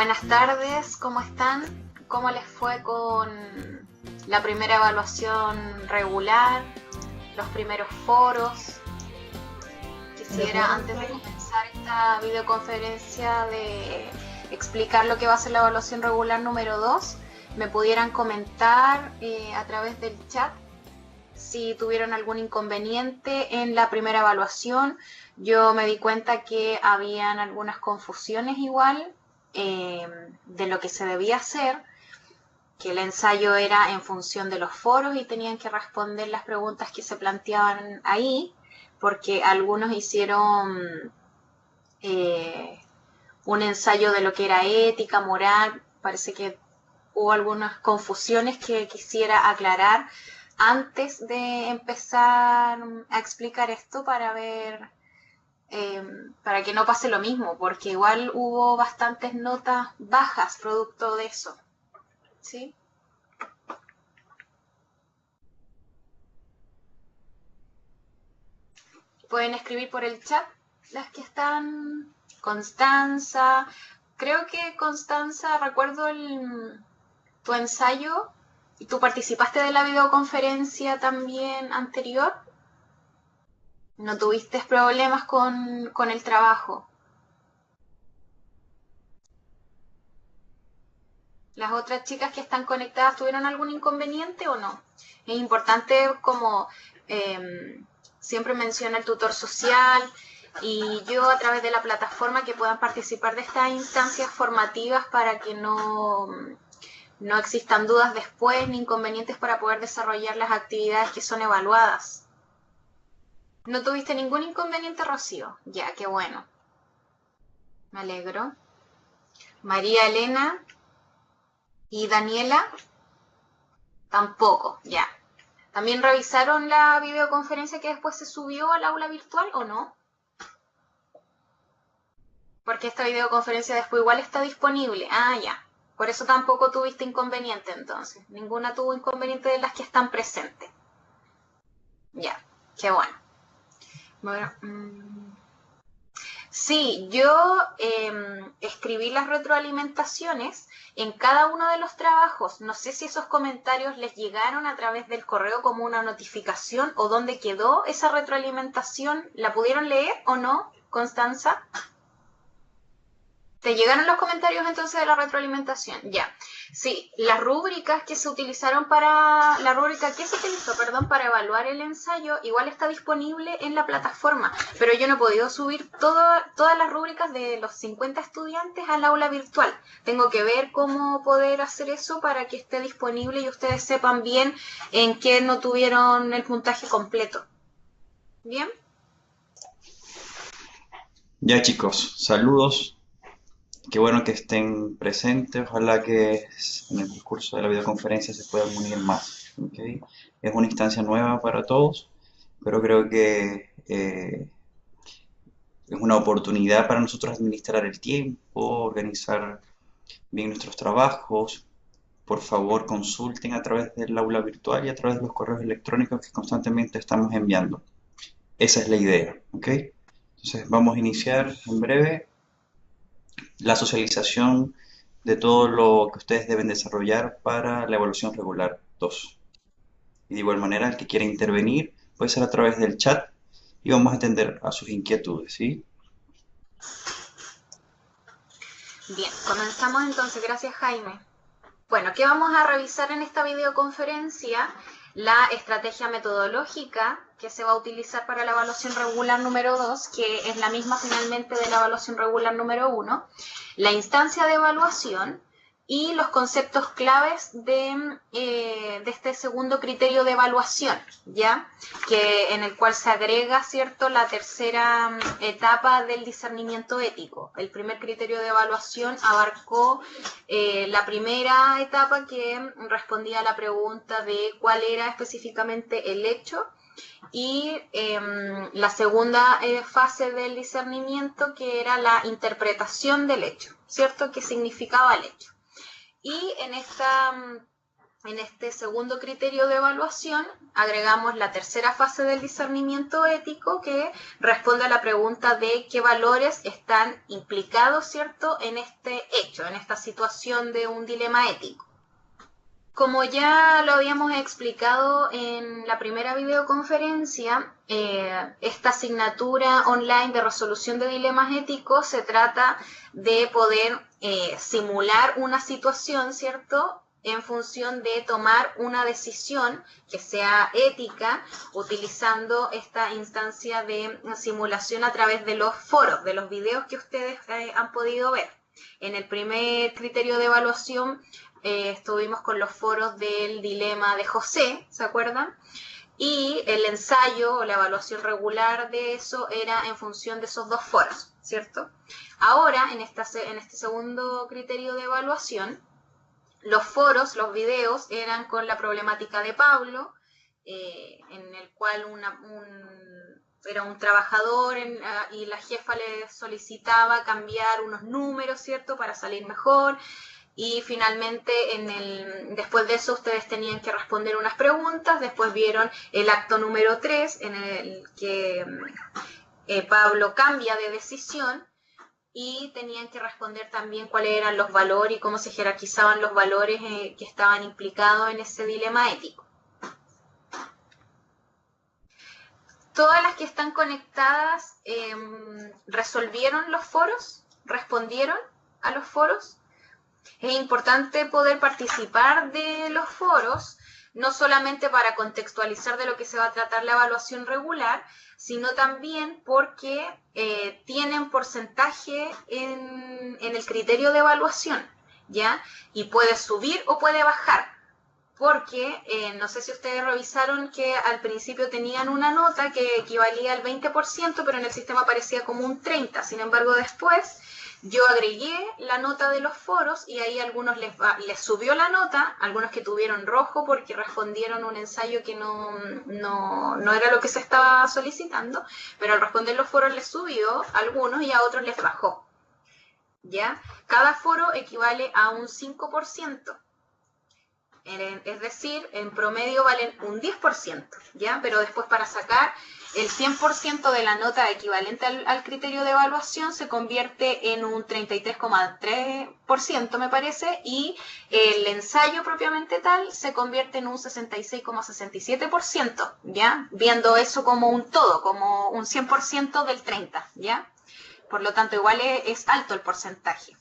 Buenas tardes, ¿cómo están? ¿Cómo les fue con la primera evaluación regular, los primeros foros? Quisiera, antes de comenzar esta videoconferencia, de explicar lo que va a ser la evaluación regular número 2, me pudieran comentar a través del chat si tuvieron algún inconveniente en la primera evaluación. Yo me di cuenta que habían algunas confusiones igual de lo que se debía hacer, que el ensayo era en función de los foros y tenían que responder las preguntas que se planteaban ahí, porque algunos hicieron un ensayo de lo que era ética, moral. Parece que hubo algunas confusiones que quisiera aclarar antes de empezar a explicar esto para ver, para que no pase lo mismo, porque igual hubo bastantes notas bajas producto de eso. ¿Sí? Pueden escribir por el chat las que están. Constanza, creo que Constanza, recuerdo tu ensayo y tú participaste de la videoconferencia también anterior. ¿No tuviste problemas con el trabajo? ¿Las otras chicas que están conectadas tuvieron algún inconveniente o no? Es importante, como siempre menciona el tutor social y yo, a través de la plataforma, que puedan participar de estas instancias formativas para que no existan dudas después ni inconvenientes para poder desarrollar las actividades que son evaluadas. ¿No tuviste ningún inconveniente, Rocío? Ya, qué bueno. Me alegro. María Elena y Daniela, tampoco, ya. ¿También revisaron la videoconferencia que después se subió al aula virtual o no? Porque esta videoconferencia después igual está disponible. Ah, ya. Por eso tampoco tuviste inconveniente entonces. Ninguna tuvo inconveniente de las que están presentes. Ya, qué bueno. Bueno, sí, yo escribí las retroalimentaciones en cada uno de los trabajos. No sé si esos comentarios les llegaron a través del correo como una notificación o dónde quedó esa retroalimentación. ¿La pudieron leer o no, Constanza? ¿Te llegaron los comentarios entonces de la retroalimentación? Ya. Sí, las rúbricas que se utilizaron para, la rúbrica que se utilizó, perdón, para evaluar el ensayo, igual está disponible en la plataforma, pero yo no he podido subir todas las rúbricas de los 50 estudiantes al aula virtual. Tengo que ver cómo poder hacer eso para que esté disponible y ustedes sepan bien en qué no tuvieron el puntaje completo. ¿Bien? Ya chicos, saludos. Qué bueno que estén presentes. Ojalá que en el discurso de la videoconferencia se puedan unir más. ¿Ok? Es una instancia nueva para todos, pero creo que es una oportunidad para nosotros administrar el tiempo, organizar bien nuestros trabajos. Por favor, consulten a través del aula virtual y a través de los correos electrónicos que constantemente estamos enviando. Esa es la idea. ¿Ok? Entonces vamos a iniciar en breve la socialización de todo lo que ustedes deben desarrollar para la evaluación regular 2. Y de igual manera, el que quiera intervenir puede ser a través del chat y vamos a atender a sus inquietudes, ¿sí? Bien, comenzamos entonces. Gracias, Jaime. Bueno, ¿qué vamos a revisar en esta videoconferencia? La estrategia metodológica que se va a utilizar para la evaluación regular número 2, que es la misma finalmente de la evaluación regular número 1, la instancia de evaluación y los conceptos claves de este segundo criterio de evaluación, ¿ya? En el cual se agrega, ¿cierto?, la tercera etapa del discernimiento ético. El primer criterio de evaluación abarcó la primera etapa, que respondía a la pregunta de cuál era específicamente el hecho, y la segunda fase del discernimiento, que era la interpretación del hecho, ¿cierto?, ¿qué significaba el hecho? Y en esta en este segundo criterio de evaluación agregamos la tercera fase del discernimiento ético, que responde a la pregunta de qué valores están implicados, ¿cierto?, en este hecho, en esta situación de un dilema ético. Como ya lo habíamos explicado en la primera videoconferencia, esta asignatura online de resolución de dilemas éticos se trata de poder simular una situación, ¿cierto?, en función de tomar una decisión que sea ética, utilizando esta instancia de simulación a través de los foros, de los videos que ustedes han podido ver. En el primer criterio de evaluación estuvimos con los foros del dilema de José, ¿se acuerdan? Y el ensayo o la evaluación regular de eso era en función de esos dos foros, ¿cierto? Ahora, en este segundo criterio de evaluación, los foros, los videos, eran con la problemática de Pablo, en el cual era un trabajador y la jefa le solicitaba cambiar unos números, ¿cierto?, para salir mejor. Y finalmente, después de eso, ustedes tenían que responder unas preguntas. Después vieron el acto número 3, en el que Pablo cambia de decisión, y tenían que responder también cuáles eran los valores y cómo se jerarquizaban los valores que estaban implicados en ese dilema ético. Todas las que están conectadas resolvieron los foros, respondieron a los foros. Es importante poder participar de los foros, no solamente para contextualizar de lo que se va a tratar la evaluación regular, sino también porque tienen porcentaje en el criterio de evaluación, ¿ya? Y puede subir o puede bajar, porque no sé si ustedes revisaron que al principio tenían una nota que equivalía al 20%, pero en el sistema aparecía como un 30%. Sin embargo, después yo agregué la nota de los foros y ahí a algunos les subió la nota, algunos que tuvieron rojo porque respondieron un ensayo que no era lo que se estaba solicitando, pero al responder los foros les subió a algunos y a otros les bajó, ¿ya? Cada foro equivale a un 5%. Es decir, en promedio valen un 10%, ¿ya? Pero después, para sacar el 100% de la nota equivalente al criterio de evaluación, se convierte en un 33,3%, me parece, y el ensayo propiamente tal se convierte en un 66,67%, ¿ya? Viendo eso como un todo, como un 100% del 30%, ¿ya? Por lo tanto, igual es alto el porcentaje,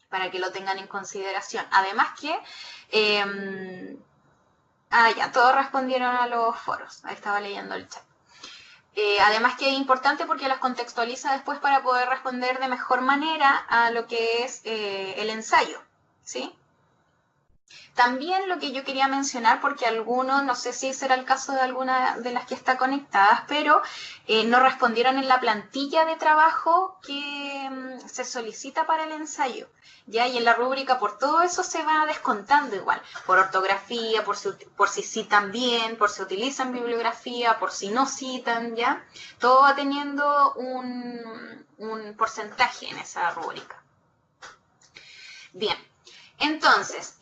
para que lo tengan en consideración. Además que ya, todos respondieron a los foros. Ahí estaba leyendo el chat. Además que es importante porque las contextualiza después para poder responder de mejor manera a lo que es el ensayo, ¿sí? También lo que yo quería mencionar, porque algunos, no sé si será el caso de alguna de las que está conectadas, pero no respondieron en la plantilla de trabajo que se solicita para el ensayo, ¿ya? Y en la rúbrica por todo eso se va descontando igual, por ortografía, por si citan bien, por si utilizan bibliografía, por si no citan, ¿ya? Todo va teniendo un porcentaje en esa rúbrica. Bien. Entonces,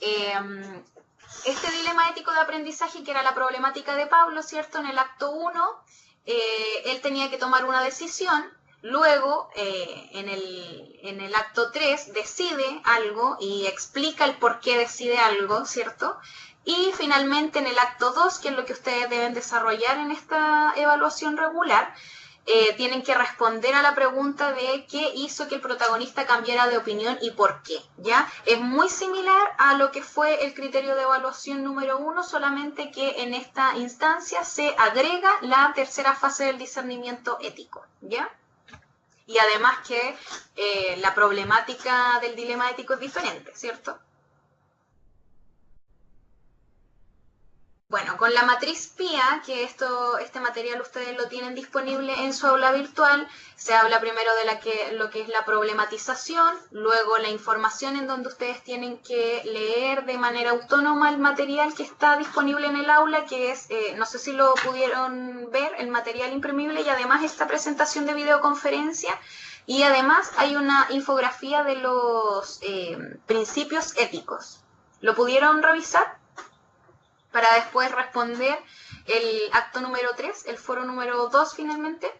este dilema ético de aprendizaje, que era la problemática de Pablo, ¿cierto? En el acto 1, él tenía que tomar una decisión, luego en el acto 3 decide algo y explica el por qué decide algo, ¿cierto? Y finalmente en el acto 2, que es lo que ustedes deben desarrollar en esta evaluación regular, tienen que responder a la pregunta de qué hizo que el protagonista cambiara de opinión y por qué, ¿ya? Es muy similar a lo que fue el criterio de evaluación número 1, solamente que en esta instancia se agrega la tercera fase del discernimiento ético, ¿ya? Y además que la problemática del dilema ético es diferente, ¿cierto? Bueno, con la matriz PIA, que este material ustedes lo tienen disponible en su aula virtual, se habla primero de lo que es la problematización, luego la información en donde ustedes tienen que leer de manera autónoma el material que está disponible en el aula, que es, no sé si lo pudieron ver, el material imprimible, y además esta presentación de videoconferencia, y además hay una infografía de los principios éticos. ¿Lo pudieron revisar? para después responder el acto número 3, el foro número 2 finalmente.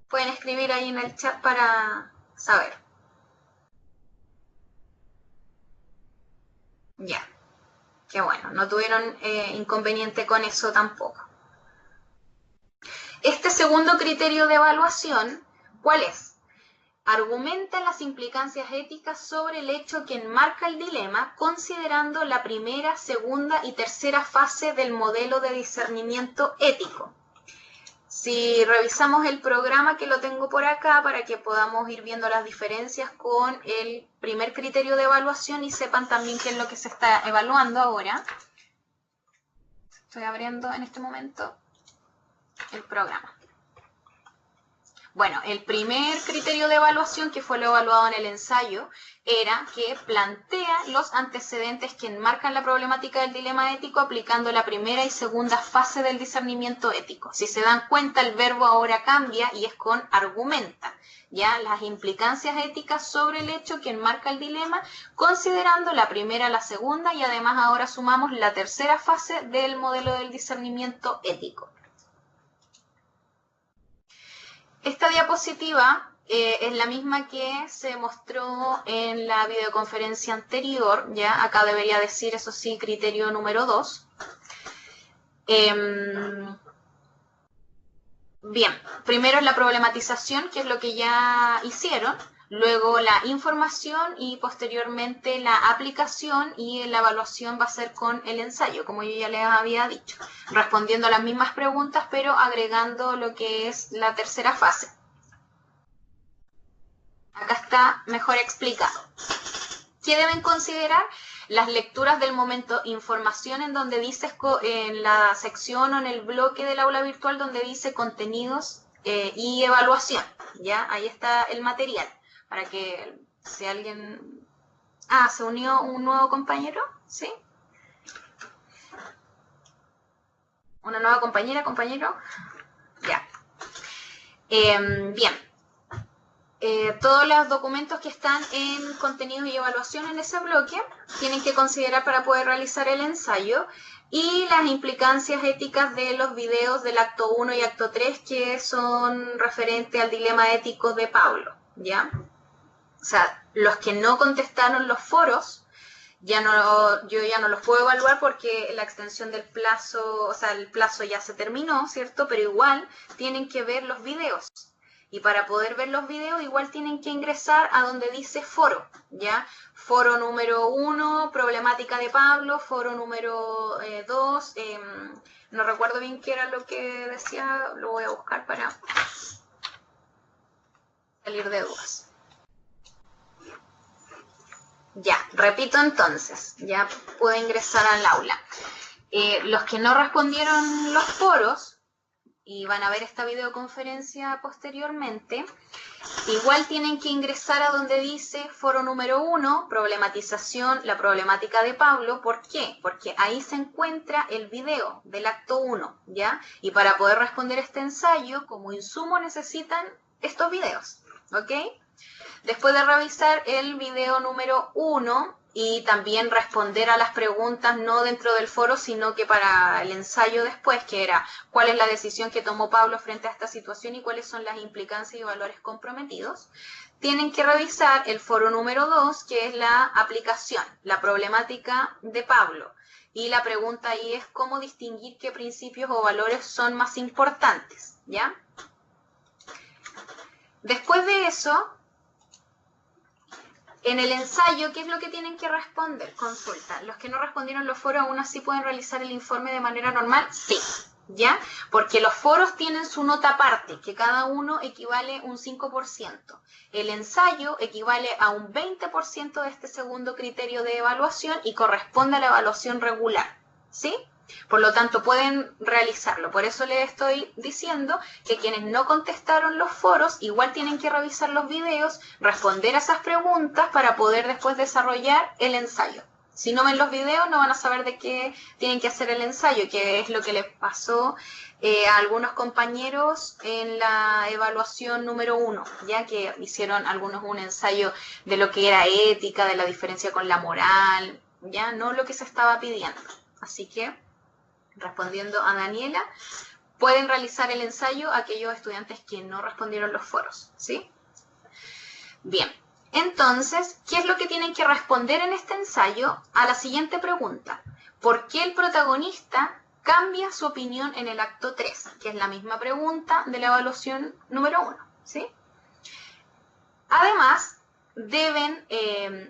Pueden escribir ahí en el chat para saber. Ya, qué bueno, no tuvieron inconveniente con eso tampoco. Este segundo criterio de evaluación, ¿cuál es? Argumenta las implicancias éticas sobre el hecho que enmarca el dilema, considerando la primera, segunda y tercera fase del modelo de discernimiento ético. Si revisamos el programa, que lo tengo por acá para que podamos ir viendo las diferencias con el primer criterio de evaluación y sepan también qué es lo que se está evaluando ahora. Estoy abriendo en este momento el programa. Bueno, el primer criterio de evaluación, que fue lo evaluado en el ensayo, era que plantea los antecedentes que enmarcan la problemática del dilema ético aplicando la primera y segunda fase del discernimiento ético. Si se dan cuenta, el verbo ahora cambia y es con argumenta, ya las implicancias éticas sobre el hecho que enmarca el dilema, considerando la primera, la segunda y además ahora sumamos la tercera fase del modelo del discernimiento ético. Esta diapositiva es la misma que se mostró en la videoconferencia anterior, ya acá debería decir, eso sí, criterio número 2. Bien, primero es la problematización, que es lo que ya hicieron, luego la información y posteriormente la aplicación, y la evaluación va a ser con el ensayo, como yo ya les había dicho, respondiendo a las mismas preguntas, pero agregando lo que es la tercera fase. Acá está mejor explicado. ¿Qué deben considerar? Las lecturas del momento, información en donde dice, en la sección o en el bloque del aula virtual donde dice contenidos y evaluación, ¿ya? Ahí está el material, para que si alguien... Ah, ¿se unió un nuevo compañero? ¿Sí? ¿Una nueva compañera, compañero? Ya. Bien. Todos los documentos que están en contenidos y evaluación en ese bloque tienen que considerar para poder realizar el ensayo, y las implicancias éticas de los videos del acto 1 y acto 3 que son referentes al dilema ético de Pablo, ¿ya? O sea, los que no contestaron los foros, yo ya no los puedo evaluar porque la extensión del plazo, o sea, el plazo ya se terminó, ¿cierto? Pero igual tienen que ver los videos. Y para poder ver los videos igual tienen que ingresar a donde dice foro, ¿ya? Foro número 1, problemática de Pablo, foro número 2, no recuerdo bien qué era lo que decía, lo voy a buscar para salir de dudas. Ya, repito entonces, ya puedo ingresar al aula. Los que no respondieron los foros, y van a ver esta videoconferencia posteriormente, igual tienen que ingresar a donde dice foro número 1, problematización, la problemática de Pablo. ¿Por qué? Porque ahí se encuentra el video del acto 1, ¿ya? Y para poder responder este ensayo, como insumo necesitan estos videos, ¿ok? Después de revisar el video número 1 y también responder a las preguntas no dentro del foro, sino que para el ensayo después, que era cuál es la decisión que tomó Pablo frente a esta situación y cuáles son las implicancias y valores comprometidos, tienen que revisar el foro número 2, que es la aplicación, la problemática de Pablo. Y la pregunta ahí es cómo distinguir qué principios o valores son más importantes, ¿ya? Después de eso, en el ensayo, ¿qué es lo que tienen que responder? Consulta. ¿Los que no respondieron los foros aún así pueden realizar el informe de manera normal? Sí, ¿ya? Porque los foros tienen su nota aparte, que cada uno equivale un 5%. El ensayo equivale a un 20% de este segundo criterio de evaluación y corresponde a la evaluación regular, ¿sí? Por lo tanto, pueden realizarlo. Por eso les estoy diciendo que quienes no contestaron los foros igual tienen que revisar los videos, responder a esas preguntas para poder después desarrollar el ensayo. Si no ven los videos, no van a saber de qué tienen que hacer el ensayo, que es lo que les pasó a algunos compañeros en la evaluación número 1, ya que hicieron algunos un ensayo de lo que era ética, de la diferencia con la moral, ya no lo que se estaba pidiendo. Así que, respondiendo a Daniela, pueden realizar el ensayo aquellos estudiantes que no respondieron los foros, ¿sí? Bien, entonces, ¿qué es lo que tienen que responder en este ensayo? A la siguiente pregunta. ¿Por qué el protagonista cambia su opinión en el acto 3? Que es la misma pregunta de la evaluación número 1, ¿sí? Además, deben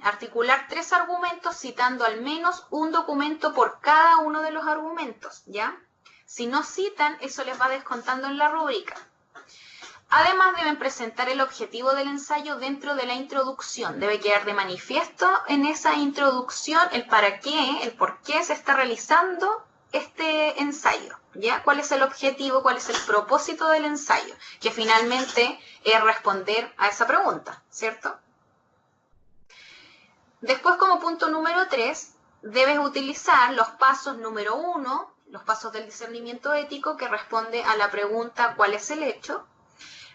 articular 3 argumentos citando al menos un documento por cada uno de los argumentos, ¿ya? Si no citan, eso les va descontando en la rúbrica. Además, deben presentar el objetivo del ensayo dentro de la introducción. Debe quedar de manifiesto en esa introducción el para qué, el por qué se está realizando este ensayo, ¿ya? ¿Cuál es el objetivo, cuál es el propósito del ensayo? Que finalmente es responder a esa pregunta, ¿cierto? Después, como punto número 3, debes utilizar los pasos número 1, los pasos del discernimiento ético, que responde a la pregunta ¿cuál es el hecho?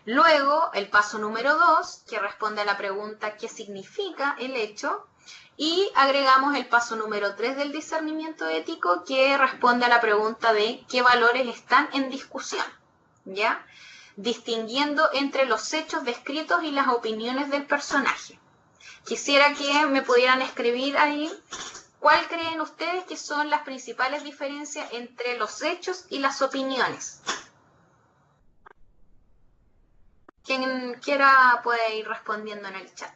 Luego, el paso número 2, que responde a la pregunta ¿qué significa el hecho? Y agregamos el paso número 3 del discernimiento ético, que responde a la pregunta de ¿qué valores están en discusión? ¿Ya? Distinguiendo entre los hechos descritos y las opiniones del personaje. Quisiera que me pudieran escribir ahí cuál creen ustedes que son las principales diferencias entre los hechos y las opiniones. Quien quiera puede ir respondiendo en el chat.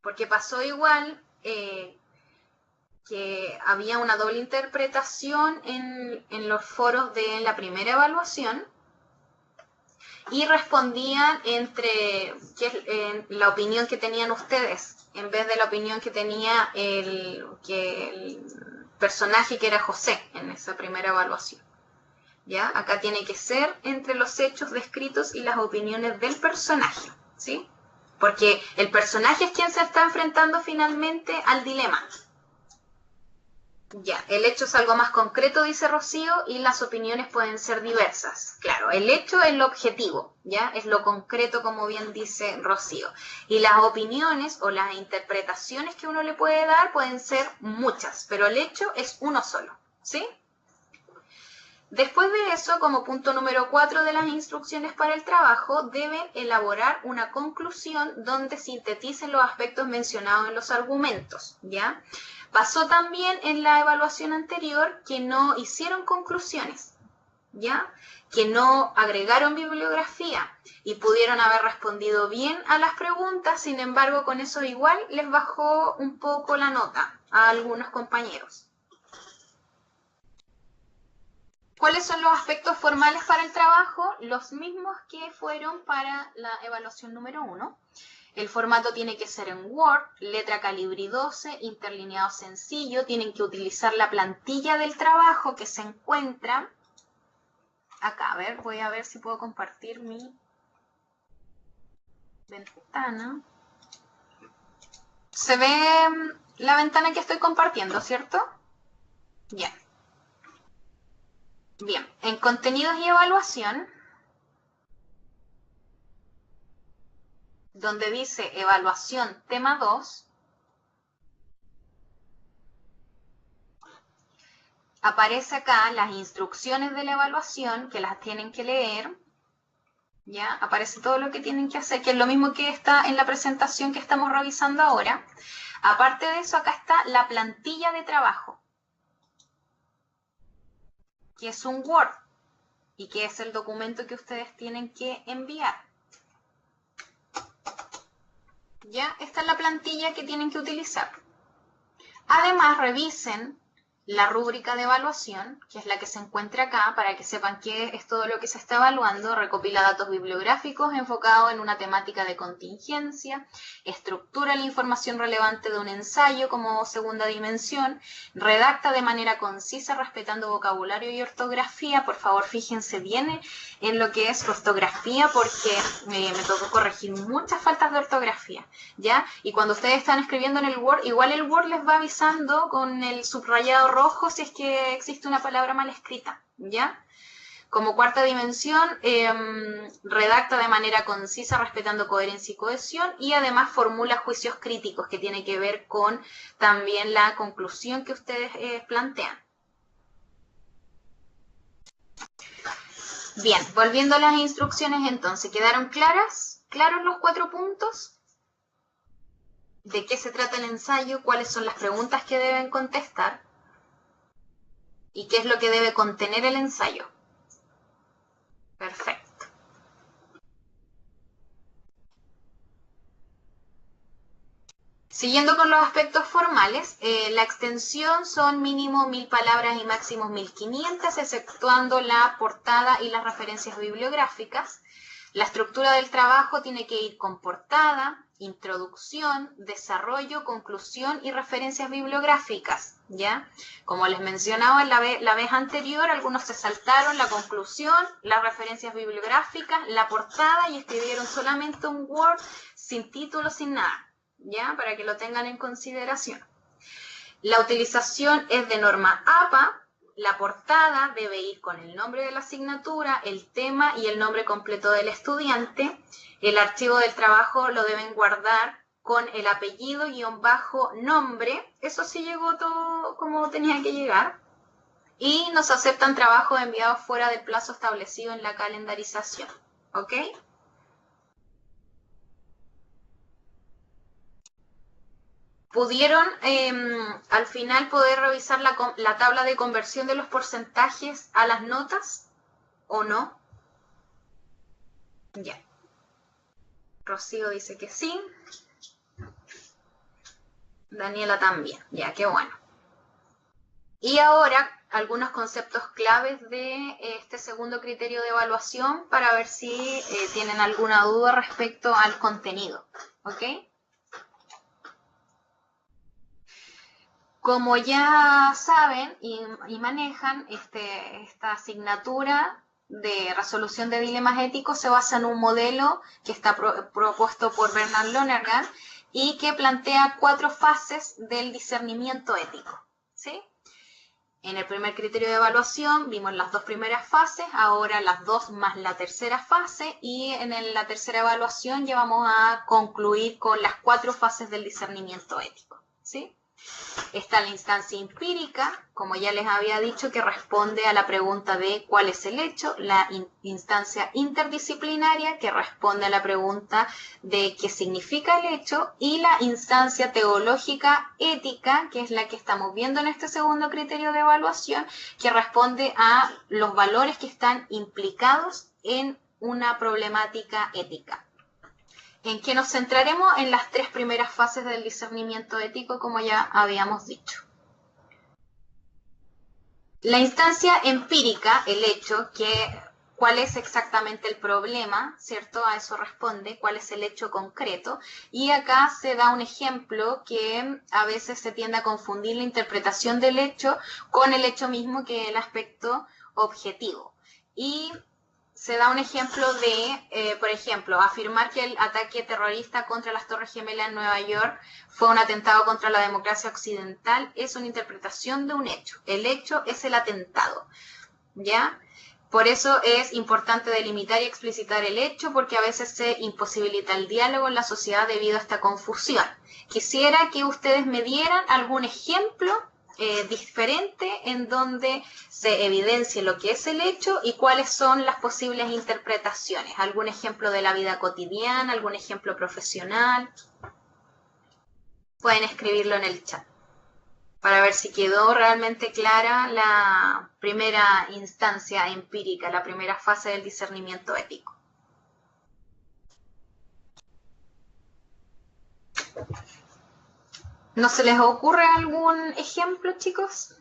Porque pasó igual que había una doble interpretación en los foros de la primera evaluación y respondían entre la opinión que tenían ustedes en vez de la opinión que tenía el personaje que era José en esa primera evaluación. ¿Ya? Acá tiene que ser entre los hechos descritos y las opiniones del personaje, ¿sí? Porque el personaje es quien se está enfrentando finalmente al dilema. Ya, el hecho es algo más concreto, dice Rocío, y las opiniones pueden ser diversas. Claro, el hecho es lo objetivo, ¿ya? Es lo concreto, como bien dice Rocío. Y las opiniones o las interpretaciones que uno le puede dar pueden ser muchas, pero el hecho es uno solo, ¿sí? Después de eso, como punto número 4 de las instrucciones para el trabajo, deben elaborar una conclusión donde sinteticen los aspectos mencionados en los argumentos, ¿ya? Pasó también en la evaluación anterior que no hicieron conclusiones, ¿ya? Que no agregaron bibliografía y pudieron haber respondido bien a las preguntas, sin embargo, con eso igual les bajó un poco la nota a algunos compañeros. ¿Cuáles son los aspectos formales para el trabajo? Los mismos que fueron para la evaluación número 1. El formato tiene que ser en Word, letra calibre 12, interlineado sencillo. Tienen que utilizar la plantilla del trabajo que se encuentra acá. A ver, voy a ver si puedo compartir mi ventana. Se ve la ventana que estoy compartiendo, ¿cierto? Ya. Bien, en contenidos y evaluación, donde dice evaluación tema 2, aparece acá las instrucciones de la evaluación que las tienen que leer, ¿ya? Aparece todo lo que tienen que hacer, que es lo mismo que está en la presentación que estamos revisando ahora. Aparte de eso, acá está la plantilla de trabajo, que es un Word y que es el documento que ustedes tienen que enviar. ¿Ya? Esta es la plantilla que tienen que utilizar. Además, revisen la rúbrica de evaluación, que es la que se encuentra acá, para que sepan qué es todo lo que se está evaluando. Recopila datos bibliográficos enfocados en una temática de contingencia, estructura la información relevante de un ensayo como segunda dimensión, redacta de manera concisa respetando vocabulario y ortografía. Por favor, fíjense bien en lo que es ortografía, porque me tocó corregir muchas faltas de ortografía, ¿ya? Y cuando ustedes están escribiendo en el Word, igual el Word les va avisando con el subrayado rojo si es que existe una palabra mal escrita, ¿ya? Como cuarta dimensión, redacta de manera concisa, respetando coherencia y cohesión, y además formula juicios críticos, que tiene que ver con también la conclusión que ustedes plantean. Bien, volviendo a las instrucciones entonces, ¿quedaron claras? ¿Claros los 4 puntos? ¿De qué se trata el ensayo? ¿Cuáles son las preguntas que deben contestar? ¿Y qué es lo que debe contener el ensayo? Perfecto. Siguiendo con los aspectos formales, la extensión son mínimo 1000 palabras y máximo 1500, exceptuando la portada y las referencias bibliográficas. La estructura del trabajo tiene que ir con portada, introducción, desarrollo, conclusión y referencias bibliográficas, ¿ya? Como les mencionaba la vez anterior, algunos se saltaron la conclusión, las referencias bibliográficas, la portada y escribieron solamente un Word sin título, sin nada, ¿ya? Para que lo tengan en consideración. La utilización es de norma APA. La portada debe ir con el nombre de la asignatura, el tema y el nombre completo del estudiante. El archivo del trabajo lo deben guardar con el apellido _nombre. Eso sí llegó todo como tenía que llegar. Y nos aceptan trabajos enviados fuera del plazo establecido en la calendarización. ¿Ok? ¿Pudieron al final poder revisar la tabla de conversión de los porcentajes a las notas o no? Ya. Rocío dice que sí. Daniela también. Ya, qué bueno. Y ahora algunos conceptos claves de este segundo criterio de evaluación para ver si tienen alguna duda respecto al contenido. ¿Ok? Como ya saben y manejan, esta asignatura de resolución de dilemas éticos se basa en un modelo que está propuesto por Bernard Lonergan y que plantea 4 fases del discernimiento ético, ¿sí? En el primer criterio de evaluación vimos las 2 primeras fases, ahora las 2 más la tercera fase, y en la tercera evaluación ya vamos a concluir con las 4 fases del discernimiento ético, ¿sí? Está la instancia empírica, como ya les había dicho, que responde a la pregunta de cuál es el hecho, la instancia interdisciplinaria, que responde a la pregunta de qué significa el hecho, y la instancia teológica ética, que es la que estamos viendo en este segundo criterio de evaluación, que responde a los valores que están implicados en una problemática ética. En que nos centraremos en las 3 primeras fases del discernimiento ético, como ya habíamos dicho. La instancia empírica, el hecho, cuál es exactamente el problema, ¿cierto? A eso responde, cuál es el hecho concreto. Y acá se da un ejemplo que a veces se tiende a confundir la interpretación del hecho con el hecho mismo, que es el aspecto objetivo. Y se da un ejemplo de, por ejemplo, afirmar que el ataque terrorista contra las Torres Gemelas en Nueva York fue un atentado contra la democracia occidental es una interpretación de un hecho. El hecho es el atentado, ¿ya? Por eso es importante delimitar y explicitar el hecho, porque a veces se imposibilita el diálogo en la sociedad debido a esta confusión. Quisiera que ustedes me dieran algún ejemplo diferente en donde se evidencie lo que es el hecho y cuáles son las posibles interpretaciones. ¿Algún ejemplo de la vida cotidiana? ¿Algún ejemplo profesional? Pueden escribirlo en el chat para ver si quedó realmente clara la primera instancia empírica, la primera fase del discernimiento ético. ¿No se les ocurre algún ejemplo, chicos?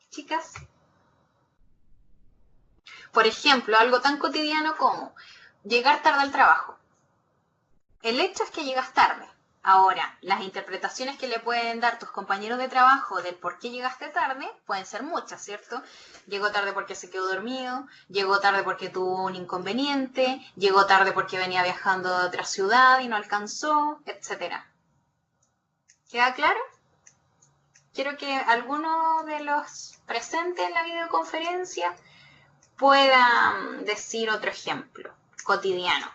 ¿Chicas? Por ejemplo, algo tan cotidiano como llegar tarde al trabajo. El hecho es que llegas tarde. Ahora, las interpretaciones que le pueden dar tus compañeros de trabajo del por qué llegaste tarde pueden ser muchas, ¿cierto? Llegó tarde porque se quedó dormido, llegó tarde porque tuvo un inconveniente, llegó tarde porque venía viajando de otra ciudad y no alcanzó, etc. ¿Queda claro? Quiero que alguno de los presentes en la videoconferencia pueda decir otro ejemplo cotidiano,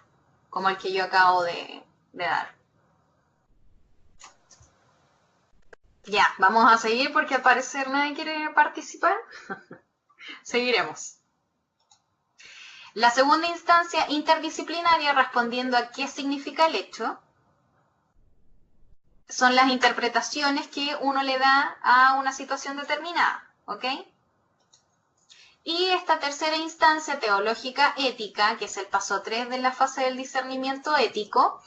como el que yo acabo de dar. Ya, vamos a seguir porque al parecer nadie quiere participar. Seguiremos. La segunda instancia interdisciplinaria, respondiendo a qué significa el hecho, son las interpretaciones que uno le da a una situación determinada, ¿ok? Y esta tercera instancia teológica ética, que es el paso 3 de la fase del discernimiento ético,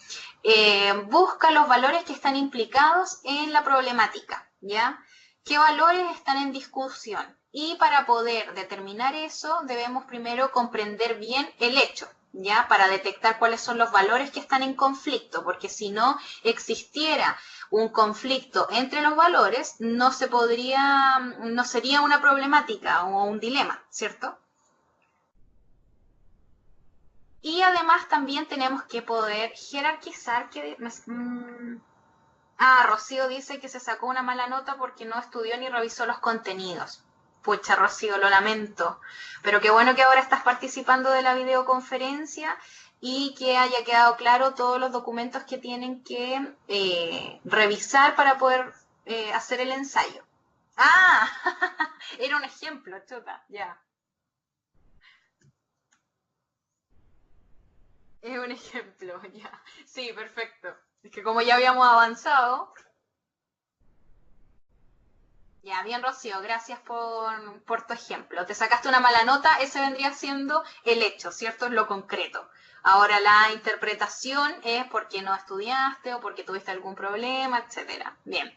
busca los valores que están implicados en la problemática, ¿ya? ¿Qué valores están en discusión? Y para poder determinar eso, debemos primero comprender bien el hecho, ¿ya? Para detectar cuáles son los valores que están en conflicto, porque si no existiera un conflicto entre los valores, no sería una problemática o un dilema, ¿cierto? Y además también tenemos que poder jerarquizar. Rocío dice que se sacó una mala nota porque no estudió ni revisó los contenidos. Pucha, Rocío, lo lamento. Pero qué bueno que ahora estás participando de la videoconferencia y que haya quedado claro todos los documentos que tienen que revisar para poder hacer el ensayo. ¡Ah! Era un ejemplo, chuta, ya. Es un ejemplo, ya. Sí, perfecto. Es que como ya habíamos avanzado. Ya, bien, Rocío, gracias por tu ejemplo. Te sacaste una mala nota, ese vendría siendo el hecho, ¿cierto? Es lo concreto. Ahora la interpretación es porque no estudiaste o porque tuviste algún problema, etcétera. Bien.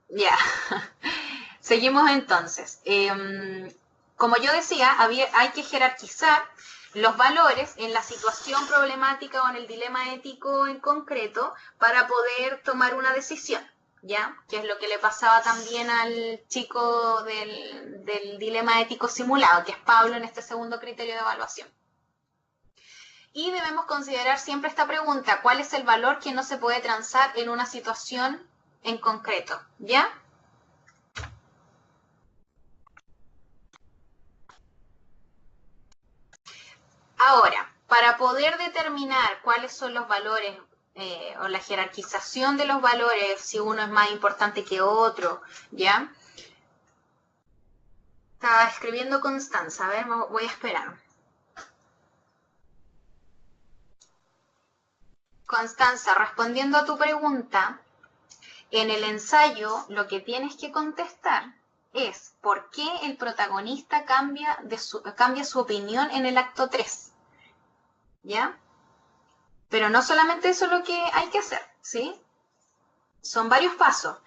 Ya. Seguimos entonces. Como yo decía, hay que jerarquizar los valores en la situación problemática o en el dilema ético en concreto para poder tomar una decisión, ¿ya? Que es lo que le pasaba también al chico del dilema ético simulado, que es Pablo en este segundo criterio de evaluación. Y debemos considerar siempre esta pregunta: ¿cuál es el valor que no se puede transar en una situación en concreto? ¿Ya? Ahora, para poder determinar cuáles son los valores o la jerarquización de los valores, si uno es más importante que otro, ¿ya? Estaba escribiendo Constanza, a ver, voy a esperar. Constanza, respondiendo a tu pregunta, en el ensayo lo que tienes que contestar es por qué el protagonista cambia su opinión en el acto 3, ¿ya? Pero no solamente eso es lo que hay que hacer, ¿sí? Son varios pasos.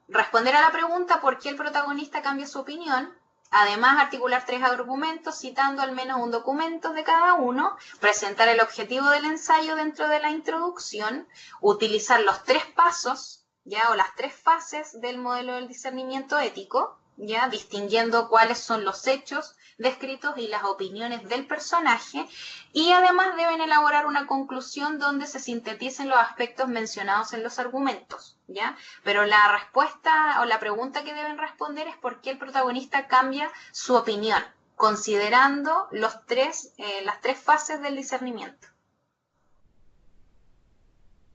Responder a la pregunta por qué el protagonista cambia su opinión, además articular 3 argumentos citando al menos un documento de cada uno, presentar el objetivo del ensayo dentro de la introducción, utilizar los 3 pasos, ¿ya? O las 3 fases del modelo del discernimiento ético, ¿ya? Distinguiendo cuáles son los hechos descritos y las opiniones del personaje, y además deben elaborar una conclusión donde se sinteticen los aspectos mencionados en los argumentos, ¿ya? Pero la respuesta o la pregunta que deben responder es por qué el protagonista cambia su opinión, considerando las 3 fases del discernimiento.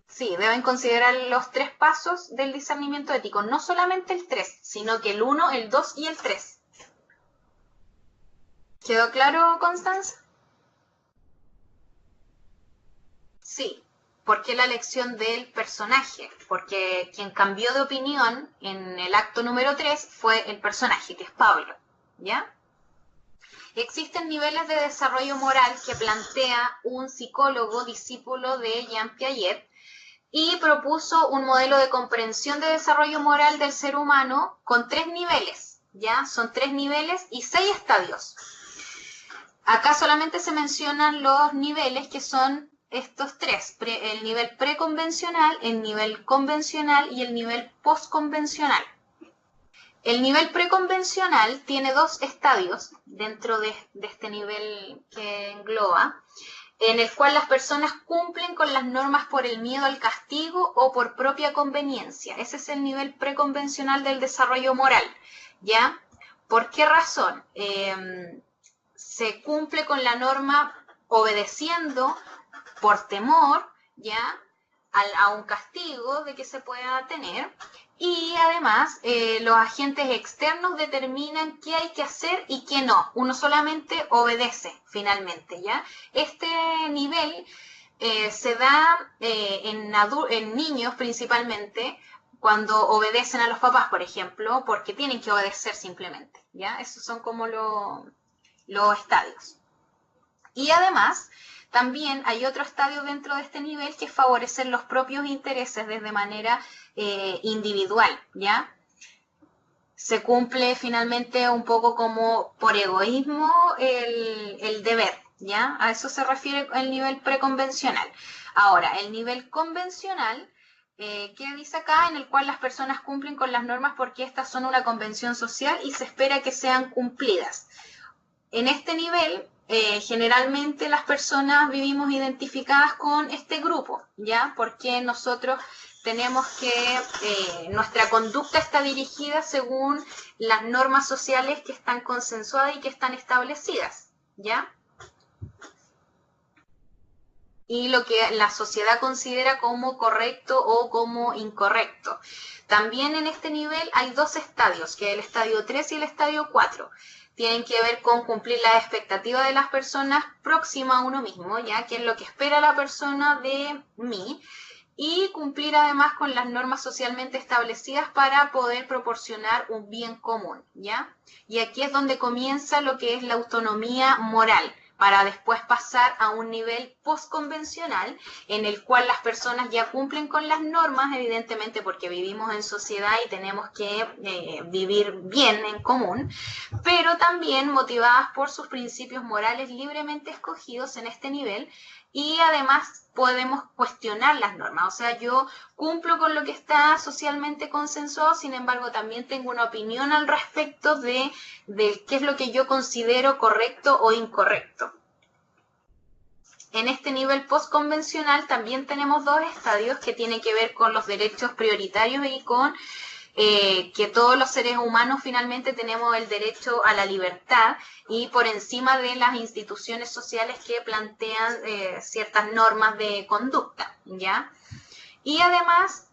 Sí, deben considerar los 3 pasos del discernimiento ético, no solamente el 3, sino que el 1, el 2 y el 3. ¿Quedó claro, Constanza? Sí. ¿Por qué la elección del personaje? Porque quien cambió de opinión en el acto número 3 fue el personaje, que es Pablo, ¿ya? Existen niveles de desarrollo moral que plantea un psicólogo discípulo de Jean Piaget y propuso un modelo de comprensión de desarrollo moral del ser humano con 3 niveles, ¿ya? Son 3 niveles y 6 estadios. Acá solamente se mencionan los niveles que son estos 3, el nivel preconvencional, el nivel convencional y el nivel postconvencional. El nivel preconvencional tiene 2 estadios dentro de este nivel que engloba, en el cual las personas cumplen con las normas por el miedo al castigo o por propia conveniencia. Ese es el nivel preconvencional del desarrollo moral, ¿ya? ¿Por qué razón? Se cumple con la norma obedeciendo por temor, ¿ya? A un castigo de que se pueda tener, y además los agentes externos determinan qué hay que hacer y qué no. Uno solamente obedece finalmente, ¿ya? Este nivel se da en niños principalmente, cuando obedecen a los papás, por ejemplo, porque tienen que obedecer simplemente, ¿ya? Esos son como los estadios. Y además, también hay otro estadio dentro de este nivel que es favorecer los propios intereses desde manera individual, ¿ya? Se cumple finalmente un poco como por egoísmo el deber, ¿ya? A eso se refiere el nivel preconvencional. Ahora, el nivel convencional, ¿qué dice acá? En el cual las personas cumplen con las normas porque estas son una convención social y se espera que sean cumplidas. En este nivel, generalmente las personas vivimos identificadas con este grupo, ¿ya? Porque nosotros tenemos que, nuestra conducta está dirigida según las normas sociales que están consensuadas y que están establecidas, ¿ya? Y lo que la sociedad considera como correcto o como incorrecto. También en este nivel hay dos estadios, que es el estadio 3 y el estadio 4. Tienen que ver con cumplir las expectativas de las personas próximas a uno mismo, ya que es lo que espera la persona de mí, y cumplir además con las normas socialmente establecidas para poder proporcionar un bien común, ¿ya? Y aquí es donde comienza lo que es la autonomía moral, para después pasar a un nivel postconvencional en el cual las personas ya cumplen con las normas, evidentemente porque vivimos en sociedad y tenemos que vivir bien en común, pero también motivadas por sus principios morales libremente escogidos en este nivel, y además podemos cuestionar las normas. O sea, yo cumplo con lo que está socialmente consensuado, sin embargo también tengo una opinión al respecto de qué es lo que yo considero correcto o incorrecto. En este nivel postconvencional también tenemos dos estadios que tienen que ver con los derechos prioritarios y con que todos los seres humanos finalmente tenemos el derecho a la libertad y por encima de las instituciones sociales que plantean ciertas normas de conducta, ¿ya? Y además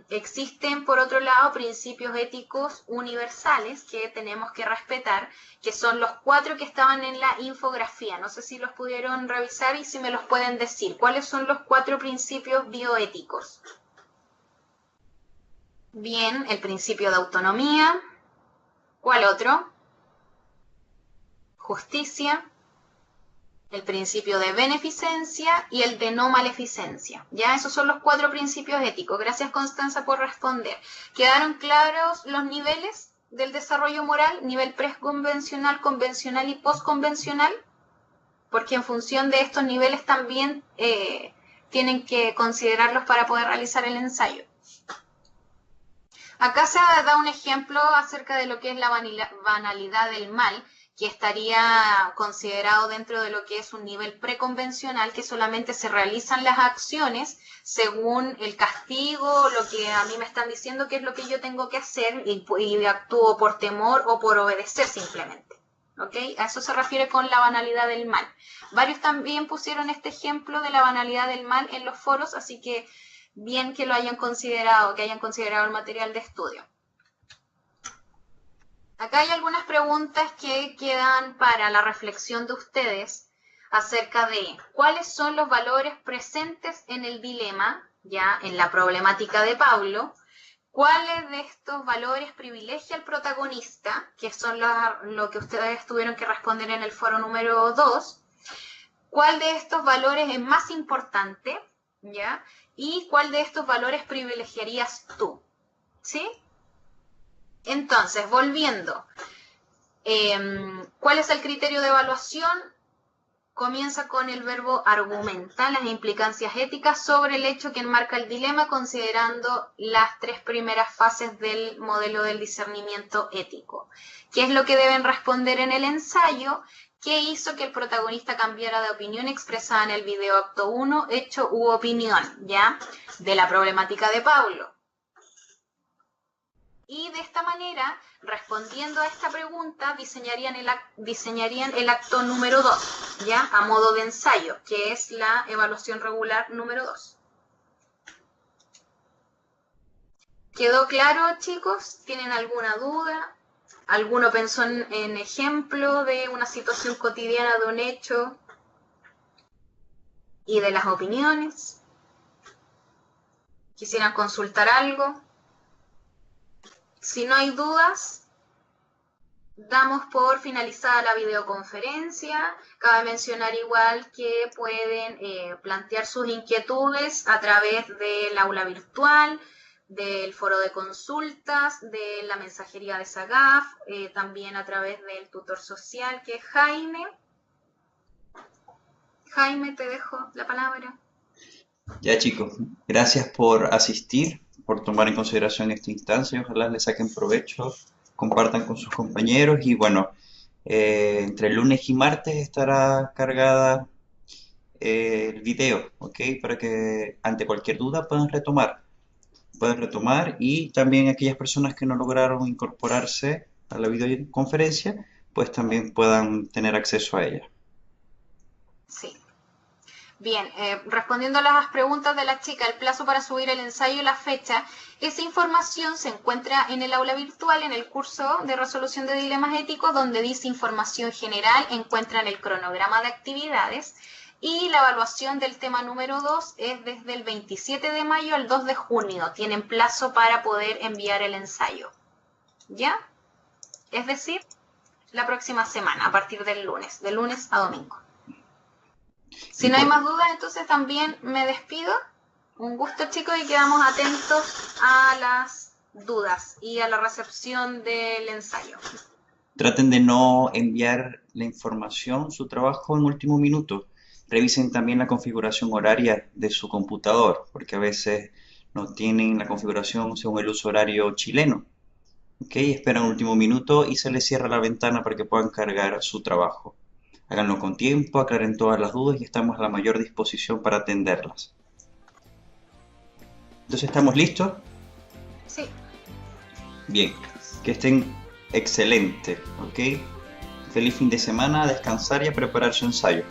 existen, por otro lado, principios éticos universales que tenemos que respetar, que son los 4 que estaban en la infografía. No sé si los pudieron revisar y si me los pueden decir. ¿Cuáles son los 4 principios bioéticos? Bien, el principio de autonomía. ¿Cuál otro? Justicia. El principio de beneficencia y el de no maleficencia. Ya, esos son los 4 principios éticos. Gracias, Constanza, por responder. ¿Quedaron claros los niveles del desarrollo moral? Nivel preconvencional, convencional y postconvencional. Porque en función de estos niveles también tienen que considerarlos para poder realizar el ensayo. Acá se da un ejemplo acerca de lo que es la banalidad del mal, que estaría considerado dentro de lo que es un nivel preconvencional, que solamente se realizan las acciones según el castigo, lo que a mí me están diciendo que es lo que yo tengo que hacer, y actúo por temor o por obedecer simplemente. ¿Ok? A eso se refiere con la banalidad del mal. Varios también pusieron este ejemplo de la banalidad del mal en los foros, así que bien que lo hayan considerado, que hayan considerado el material de estudio. Acá hay algunas preguntas que quedan para la reflexión de ustedes acerca de cuáles son los valores presentes en el dilema, ya en la problemática de Paulo, cuáles de estos valores privilegia al protagonista, que son lo que ustedes tuvieron que responder en el foro número 2, cuál de estos valores es más importante, ¿ya? ¿Y cuál de estos valores privilegiarías tú? ¿Sí? Entonces, volviendo, ¿cuál es el criterio de evaluación? Comienza con el verbo argumentar las implicancias éticas sobre el hecho que enmarca el dilema, considerando las 3 primeras fases del modelo del discernimiento ético. ¿Qué es lo que deben responder en el ensayo? ¿Qué hizo que el protagonista cambiara de opinión expresada en el video acto 1, hecho u opinión, ya? De la problemática de Paulo. Y de esta manera, respondiendo a esta pregunta, diseñarían el acto número 2, ¿ya? A modo de ensayo, que es la evaluación regular número 2. ¿Quedó claro, chicos? ¿Tienen alguna duda? ¿Alguno pensó en ejemplo de una situación cotidiana, de un hecho y de las opiniones? ¿Quisieran consultar algo? Si no hay dudas, damos por finalizada la videoconferencia. Cabe mencionar igual que pueden plantear sus inquietudes a través del aula virtual, del foro de consultas, de la mensajería de SAGAF, también a través del tutor social, que es Jaime. Jaime, te dejo la palabra. Ya chicos, gracias por asistir, por tomar en consideración esta instancia. Ojalá le saquen provecho, compartan con sus compañeros y bueno, entre lunes y martes estará cargada el video, ¿ok? Para que ante cualquier duda puedan retomar y también aquellas personas que no lograron incorporarse a la videoconferencia, pues también puedan tener acceso a ella. Sí. Bien, respondiendo a las preguntas de la chica, el plazo para subir el ensayo y la fecha, esa información se encuentra en el aula virtual, en el curso de resolución de dilemas éticos, donde dice información general, encuentran el cronograma de actividades y la evaluación del tema número 2 es desde el 27 de mayo al 2 de junio. Tienen plazo para poder enviar el ensayo, ¿ya? Es decir, la próxima semana, a partir del lunes, de lunes a domingo. Si no hay más dudas, entonces también me despido. Un gusto, chicos, y quedamos atentos a las dudas y a la recepción del ensayo. Traten de no enviar la información, su trabajo en último minuto. Revisen también la configuración horaria de su computador, porque a veces no tienen la configuración según el uso horario chileno. ¿Ok? Esperan último minuto y se les cierra la ventana para que puedan cargar su trabajo. Háganlo con tiempo, aclaren todas las dudas y estamos a la mayor disposición para atenderlas. Entonces, ¿estamos listos? Sí. Bien, que estén excelentes, ¿ok? Feliz fin de semana, a descansar y a preparar su ensayo.